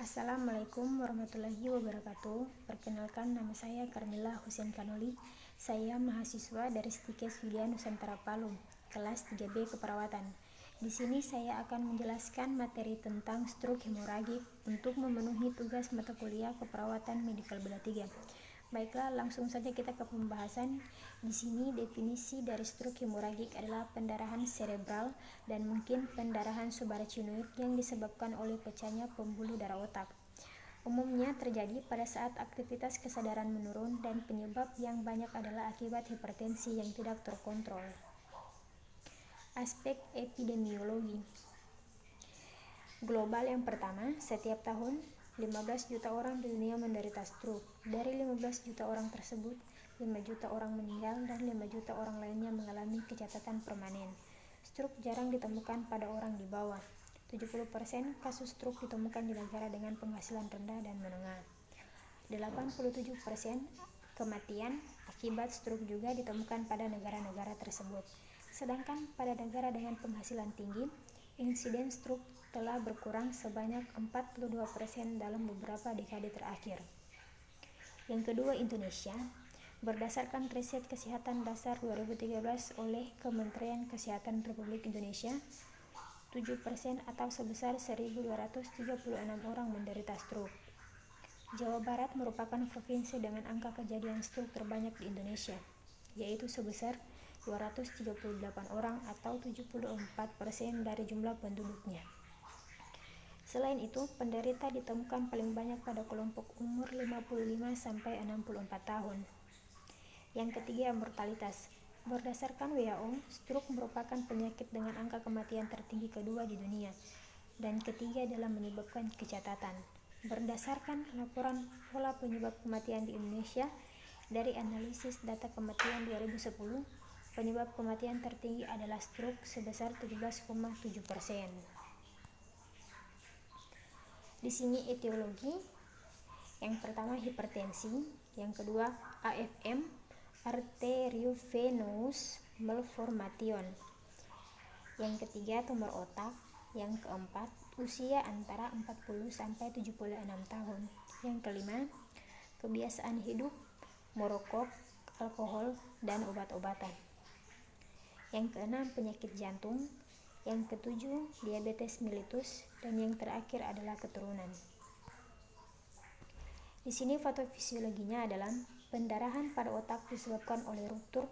Assalamualaikum warahmatullahi wabarakatuh. Perkenalkan, nama saya Karmila Husein Kanoli. Saya mahasiswa dari Stikes Yulia Nusantara Palu, kelas 3B Keperawatan. Di sini saya akan menjelaskan materi tentang stroke hemoragik untuk memenuhi tugas mata kuliah Keperawatan Medikal Bedah 3. Baiklah, langsung saja kita ke pembahasan. Di sini definisi dari stroke hemoragik adalah pendarahan cerebral dan mungkin pendarahan subarachnoid yang disebabkan oleh pecahnya pembuluh darah otak. Umumnya terjadi pada saat aktivitas kesadaran menurun dan penyebab yang banyak adalah akibat hipertensi yang tidak terkontrol. Aspek epidemiologi global yang pertama, setiap tahun 15 juta orang di dunia menderita stroke. Dari 15 juta orang tersebut, 5 juta orang meninggal dan 5 juta orang lainnya mengalami kecacatan permanen. Stroke jarang ditemukan pada orang di bawah. 70% kasus stroke ditemukan di negara dengan penghasilan rendah dan menengah. 87% kematian akibat stroke juga ditemukan pada negara-negara tersebut. Sedangkan pada negara dengan penghasilan tinggi, insiden stroke telah berkurang sebanyak 42% dalam beberapa dekade terakhir. Yang kedua, Indonesia. Berdasarkan riset kesehatan dasar 2013 oleh Kementerian Kesehatan Republik Indonesia, 7% atau sebesar 1.236 orang menderita stroke. Jawa Barat merupakan provinsi dengan angka kejadian stroke terbanyak di Indonesia, yaitu sebesar 238 orang atau 74% dari jumlah penduduknya. Selain itu, penderita ditemukan paling banyak pada kelompok umur 55-64 tahun. Yang ketiga, mortalitas. Berdasarkan WHO, stroke merupakan penyakit dengan angka kematian tertinggi kedua di dunia dan ketiga dalam menyebabkan kecacatan. Berdasarkan laporan pola penyebab kematian di Indonesia dari analisis data kematian 2010, penyebab kematian tertinggi adalah stroke sebesar 17,7%. Di sini etiologi. Yang pertama hipertensi, yang kedua AFM, arteriovenous malformation. Yang ketiga tumor otak, yang keempat usia antara 40 sampai 76 tahun. Yang kelima kebiasaan hidup, merokok, alkohol, dan obat-obatan. Yang keenam penyakit jantung, yang ketujuh diabetes mellitus, dan yang terakhir adalah keturunan. Di sini patofisiologinya adalah pendarahan pada otak disebabkan oleh ruptur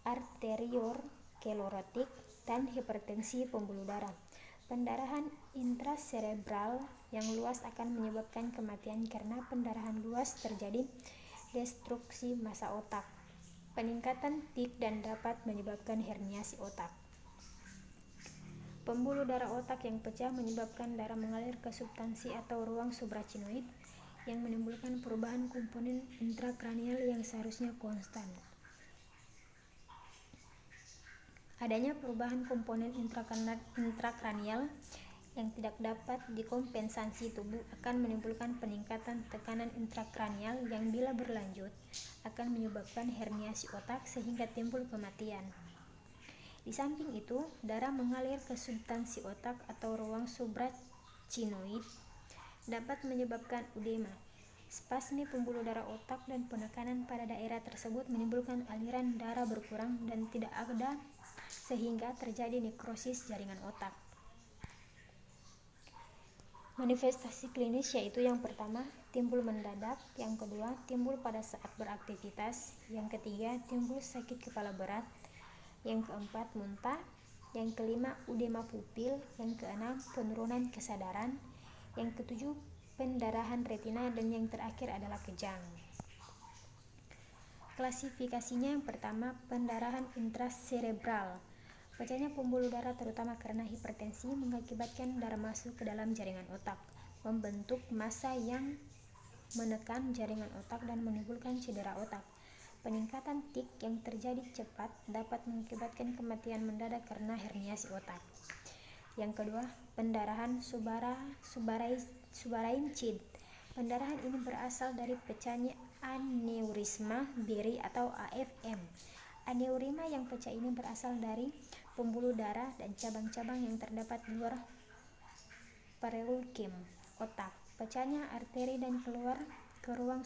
arterior sklerotik dan hipertensi pembuluh darah. Pendarahan intracerebral yang luas akan menyebabkan kematian karena pendarahan luas terjadi destruksi massa otak. Peningkatan peak dan dapat menyebabkan herniasi otak. Pembuluh darah otak yang pecah menyebabkan darah mengalir ke substansi atau ruang subarachnoid yang menimbulkan perubahan komponen intrakranial yang seharusnya konstan. Adanya perubahan komponen intrakranial yang tidak dapat dikompensasi tubuh akan menimbulkan peningkatan tekanan intrakranial yang bila berlanjut akan menyebabkan herniasi otak sehingga timbul kematian. Di samping itu, darah mengalir ke substansi otak atau ruang subarachnoid dapat menyebabkan edema, spasme pembuluh darah otak, dan penekanan pada daerah tersebut menimbulkan aliran darah berkurang dan tidak ada sehingga terjadi nekrosis jaringan otak. Manifestasi klinis yaitu yang pertama, timbul mendadak, yang kedua, timbul pada saat beraktivitas, yang ketiga, timbul sakit kepala berat, yang keempat, muntah, yang kelima, edema pupil, yang keenam, penurunan kesadaran, yang ketujuh, pendarahan retina, dan yang terakhir adalah kejang. Klasifikasinya yang pertama, pendarahan intracerebral. Pecahnya pembuluh darah terutama karena hipertensi mengakibatkan darah masuk ke dalam jaringan otak, membentuk massa yang menekan jaringan otak dan menimbulkan cedera otak. Peningkatan tik yang terjadi cepat dapat mengakibatkan kematian mendadak karena herniasi otak. Yang kedua, pendarahan subarachnoid. Pendarahan ini berasal dari pecahnya aneurisma beri atau AFM. Aneurysma yang pecah ini berasal dari pembuluh darah dan cabang-cabang yang terdapat di luar parenchyma. otak. Pecahnya arteri dan keluar ke ruang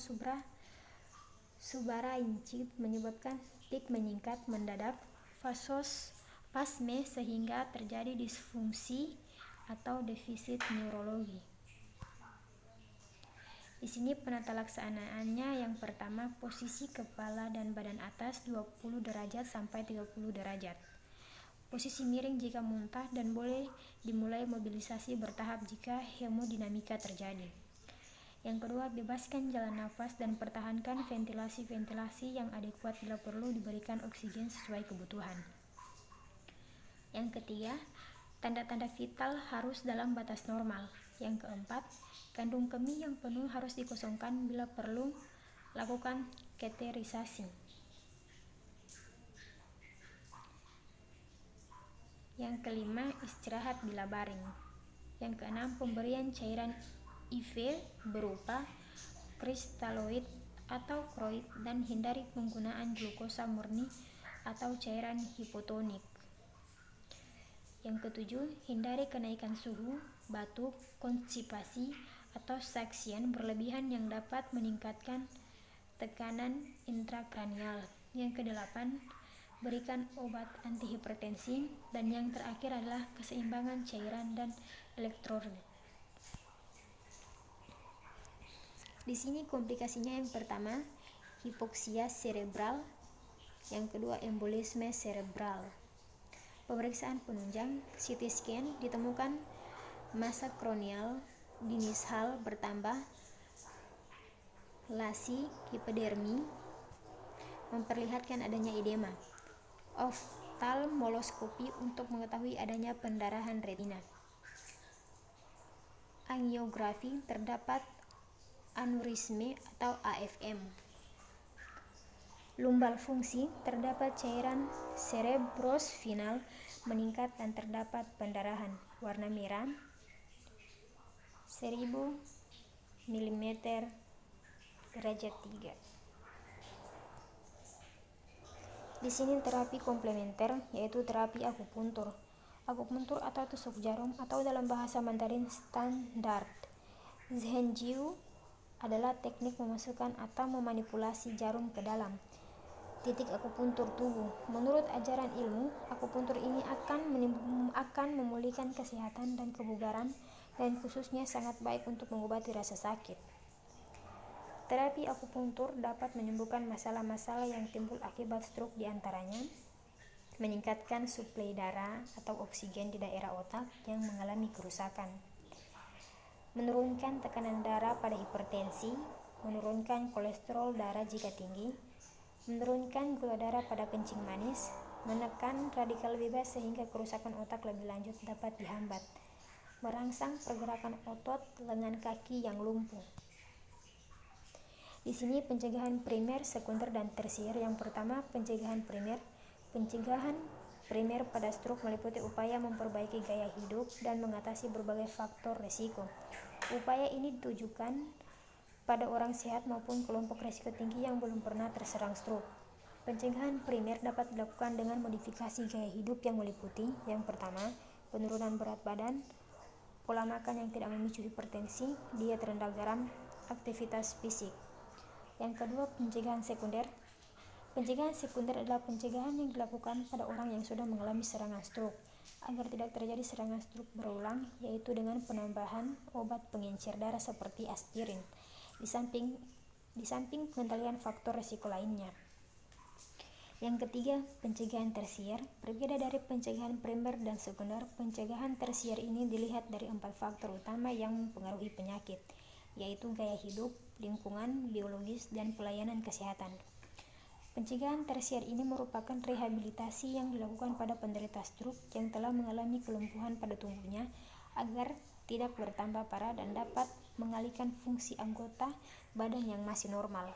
subarachnoid menyebabkan tik meningkat mendadak, vasospasme, sehingga terjadi disfungsi atau defisit neurologi. Di sini penata laksanaannya yang pertama, posisi kepala dan badan atas 20 derajat sampai 30 derajat. Posisi miring jika muntah dan boleh dimulai mobilisasi bertahap jika hemodinamika terjadi. Yang kedua, bebaskan jalan nafas dan pertahankan ventilasi yang adekuat, bila perlu diberikan oksigen sesuai kebutuhan. Yang ketiga, tanda-tanda vital harus dalam batas normal. Yang keempat, kandung kemih yang penuh harus dikosongkan, bila perlu lakukan kateterisasi. Yang kelima, istirahat bila baring. Yang keenam, pemberian cairan IV berupa kristaloid atau kroid, dan hindari penggunaan glukosa murni atau cairan hipotonik. Yang ketujuh, hindari kenaikan suhu, batuk, konstipasi, atau saksian berlebihan yang dapat meningkatkan tekanan intrakranial. Yang kedelapan, berikan obat antihipertensi. Dan yang terakhir adalah keseimbangan cairan dan elektrolit. Di sini komplikasinya yang pertama, hipoksia cerebral. Yang kedua, embolisme cerebral. Pemeriksaan penunjang, CT scan, ditemukan massa kranial dinishal bertambah, lasi hipodermi memperlihatkan adanya edema. Oftalmoloskopi untuk mengetahui adanya pendarahan retina. Angiografi, terdapat aneurisme atau AFM. Lumbal fungsi, terdapat cairan cerebrospinal meningkat dan terdapat pendarahan. Warna merah 1000 mm derajat 3. Di sini terapi komplementer, yaitu terapi akupuntur. Akupuntur atau tusuk jarum, atau dalam bahasa Mandarin standar Zhenjiu, adalah teknik memasukkan atau memanipulasi jarum ke dalam titik akupuntur tubuh. Menurut ajaran ilmu, akupuntur ini akan memulihkan kesehatan dan kebugaran, dan khususnya sangat baik untuk mengobati rasa sakit. Terapi akupuntur dapat menyembuhkan masalah-masalah yang timbul akibat stroke, diantaranya meningkatkan suplai darah atau oksigen di daerah otak yang mengalami kerusakan, menurunkan tekanan darah pada hipertensi, menurunkan kolesterol darah jika tinggi, menurunkan gula darah pada kencing manis, menekan radikal bebas sehingga kerusakan otak lebih lanjut dapat dihambat, merangsang pergerakan otot lengan kaki yang lumpuh. Di sini pencegahan primer, sekunder, dan tersier. Yang pertama, pencegahan primer. Pencegahan primer pada stroke meliputi upaya memperbaiki gaya hidup dan mengatasi berbagai faktor risiko. Upaya ini ditujukan pada orang sehat maupun kelompok risiko tinggi yang belum pernah terserang stroke. Pencegahan primer dapat dilakukan dengan modifikasi gaya hidup yang meliputi: yang pertama, penurunan berat badan, pola makan yang tidak memicu hipertensi, diet rendah garam, aktivitas fisik. Yang kedua, pencegahan sekunder. Pencegahan sekunder adalah pencegahan yang dilakukan pada orang yang sudah mengalami serangan stroke agar tidak terjadi serangan stroke berulang, yaitu dengan penambahan obat pengencer darah seperti aspirin, di samping pengendalian faktor risiko lainnya. Yang ketiga, pencegahan tersier. Berbeda dari pencegahan primer dan sekunder, pencegahan tersier ini dilihat dari 4 faktor utama yang mempengaruhi penyakit, yaitu gaya hidup, lingkungan, biologis, dan pelayanan kesehatan. Pencegahan tersier ini merupakan rehabilitasi yang dilakukan pada penderita stroke yang telah mengalami kelumpuhan pada tubuhnya agar tidak bertambah parah dan dapat mengalihkan fungsi anggota badan yang masih normal.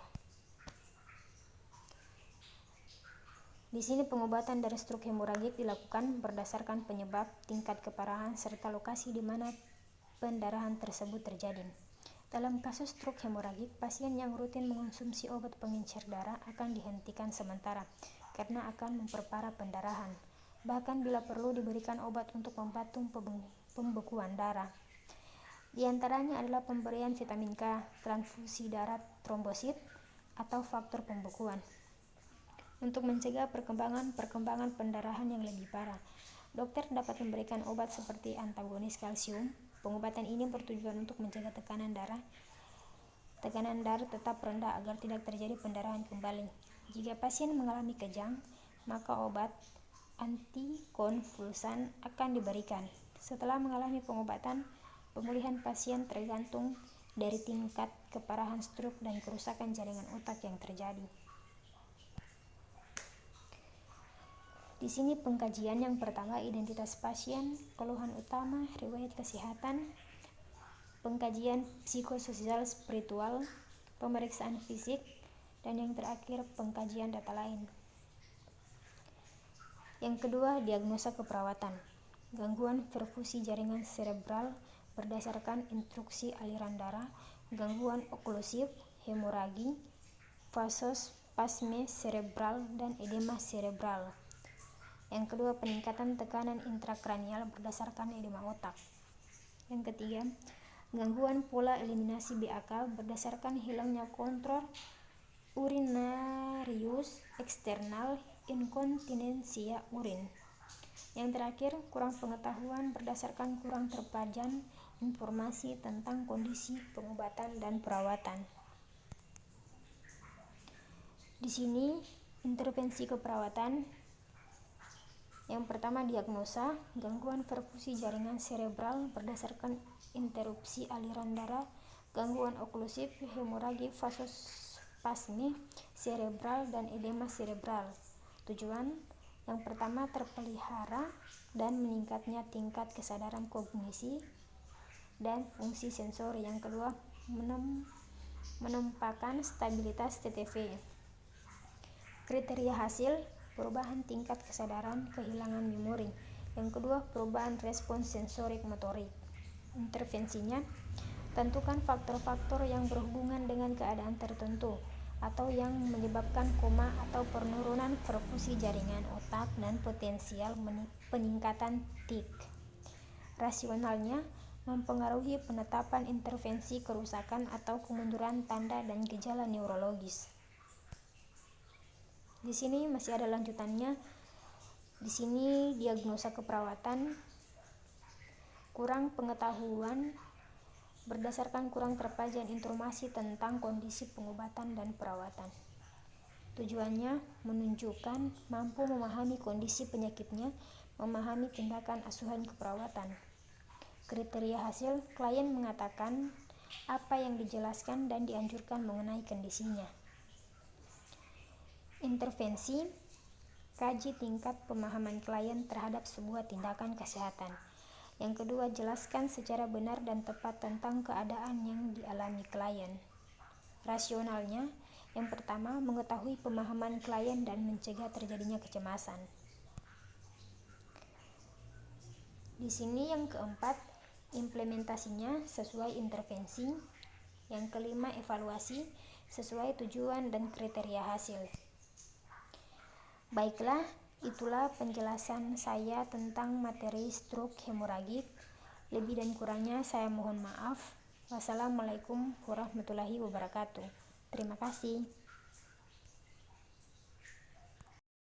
Di sini pengobatan dari stroke hemoragik dilakukan berdasarkan penyebab, tingkat keparahan, serta lokasi di mana pendarahan tersebut terjadi. Dalam kasus stroke hemoragik, pasien yang rutin mengonsumsi obat pengencer darah akan dihentikan sementara karena akan memperparah pendarahan. Bahkan bila perlu diberikan obat untuk membantu pembekuan darah. Di antaranya adalah pemberian vitamin K, transfusi darah trombosit, atau faktor pembekuan. Untuk mencegah perkembangan pendarahan yang lebih parah, dokter dapat memberikan obat seperti antagonis kalsium. Pengobatan ini bertujuan untuk mencegah tekanan darah tetap rendah agar tidak terjadi pendarahan kembali. Jika pasien mengalami kejang, maka obat antikonvulsan akan diberikan. Setelah mengalami pengobatan, pemulihan pasien tergantung dari tingkat keparahan stroke dan kerusakan jaringan otak yang terjadi. Di sini pengkajian yang pertama, identitas pasien, keluhan utama, riwayat kesehatan, pengkajian psikososial spiritual, pemeriksaan fisik, dan yang terakhir pengkajian data lain. Yang kedua, diagnosa keperawatan. Gangguan perfusi jaringan cerebral berdasarkan instruksi aliran darah, gangguan oklusif, hemoragi, vasospasme cerebral, dan edema cerebral. Yang kedua, peningkatan tekanan intrakranial berdasarkan edema otak. Yang ketiga, gangguan pola eliminasi BAK berdasarkan hilangnya kontrol urinarius eksternal, inkontinensia urin. Yang terakhir, kurang pengetahuan berdasarkan kurang terpajan informasi tentang kondisi pengobatan dan perawatan. Di sini intervensi keperawatan. Yang pertama, diagnosa gangguan perfusi jaringan cerebral berdasarkan interupsi aliran darah, gangguan oklusif, hemoragi, vasospasme cerebral, dan edema cerebral. Tujuan yang pertama, terpelihara dan meningkatnya tingkat kesadaran kognisi dan fungsi sensori. Yang kedua, menempatkan stabilitas TTV. Kriteria hasil: perubahan tingkat kesadaran, kehilangan memori. Yang kedua, perubahan respons sensorik motorik. Intervensinya, tentukan faktor-faktor yang berhubungan dengan keadaan tertentu atau yang menyebabkan koma atau penurunan perfusi jaringan otak dan potensial peningkatan TIC. Rasionalnya, mempengaruhi penetapan intervensi kerusakan atau kemunduran tanda dan gejala neurologis. Di sini masih ada lanjutannya. Di sini diagnosa keperawatan, kurang pengetahuan berdasarkan kurang terpajan informasi tentang kondisi pengobatan dan perawatan. Tujuannya menunjukkan mampu memahami kondisi penyakitnya, memahami tindakan asuhan keperawatan. Kriteria hasil: klien mengatakan apa yang dijelaskan dan dianjurkan mengenai kondisinya. Intervensi: kaji tingkat pemahaman klien terhadap sebuah tindakan kesehatan. Yang kedua, jelaskan secara benar dan tepat tentang keadaan yang dialami klien. Rasionalnya, yang pertama, mengetahui pemahaman klien dan mencegah terjadinya kecemasan. Di sini yang keempat, implementasinya sesuai intervensi. Yang kelima, evaluasi sesuai tujuan dan kriteria hasil. Baiklah, itulah penjelasan saya tentang materi stroke hemoragik. Lebih dan kurangnya saya mohon maaf. Wassalamualaikum warahmatullahi wabarakatuh. Terima kasih.